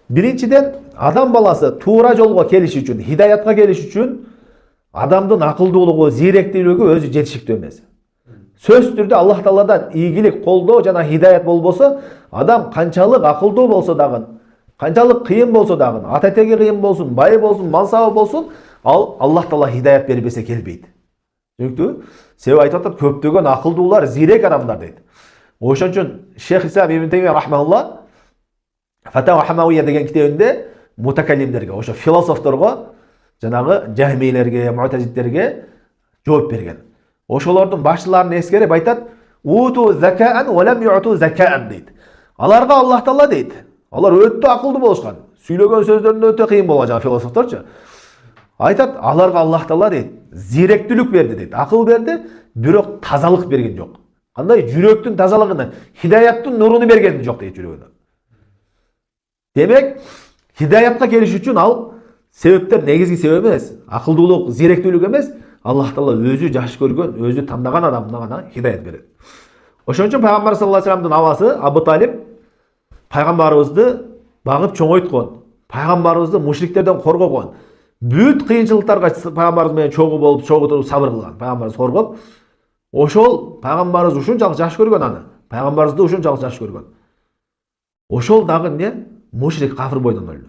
Биринчиден, адам баласы туура жолго келиш үчүн, хидаятка келиш үчүн адамдын акылдуулугу, зиректүүлүгү өзү жетиштүү эмес. Сөз түрдө Аллах Тааладан ийгилик, колдоо жана хидаят болбосо, адам канчалык акылдуу болсо дагы, канчалык кыйын болсо дагы, ата теги кыйын болсун, бай болсун, мансабы болсун, ал Аллах Таала хидаят бербесе келбейт. Түшүнүктүбү? Себеби айтып атат, көптөгөн акылдуулар зирек адамдар дейт. Ошон үчүн Шейх Ислам Ибн Таймия рахмаулла Фатава Хамауия деген китебинде мутакаллимдерге, ошо философторго, жанагы жахмилерге, муътазилдерге жооп берген. Ошолордун башчыларын эскерип айтат: "Уту закаан ва лам ю'ту закаан" дейт. Аларга Аллах Таала дейт. Алар өтө акылдуу болушкан. Сүйлөгөн сөздөрүндө өтө кыйын болгон жана философторчу. Айтат, аларга Аллах Таала дейт, зиректүүлүк берди дейт, акыл берди, бирок тазалык берген жок. Кандай жүрөктүн тазалыгын, хидаяттын нуруну берген жок дейт жүрөгүнө. Демек, хидаятка келиш үчүн ал себептер негизги себеп эмес, акылдуулук, зиректүүлүк эмес, Аллах Таала өзү жакшы көргөн, өзү тандаган адамына гана хидаят берет. Ошон үчүн Пайгамбар саллаллаху алейхи вассаламдын абасы Абу Талиб пайгамбарыбызды багып чоңойткон, пайгамбарыбызды мушриктерден коргогон, бүт кыйынчылыктарга пайгамбарыбыз менен чогуу болуп, чогуу туруп сабыр кылган, пайгамбарыбыз коргоп, ошол пайгамбарыбыз ушунчалык жакшы көргөн аны, пайгамбарыбызды ушунчалык жакшы көргөн. Ошол дагы эмне? Мушрик кафир бойдон өлдү.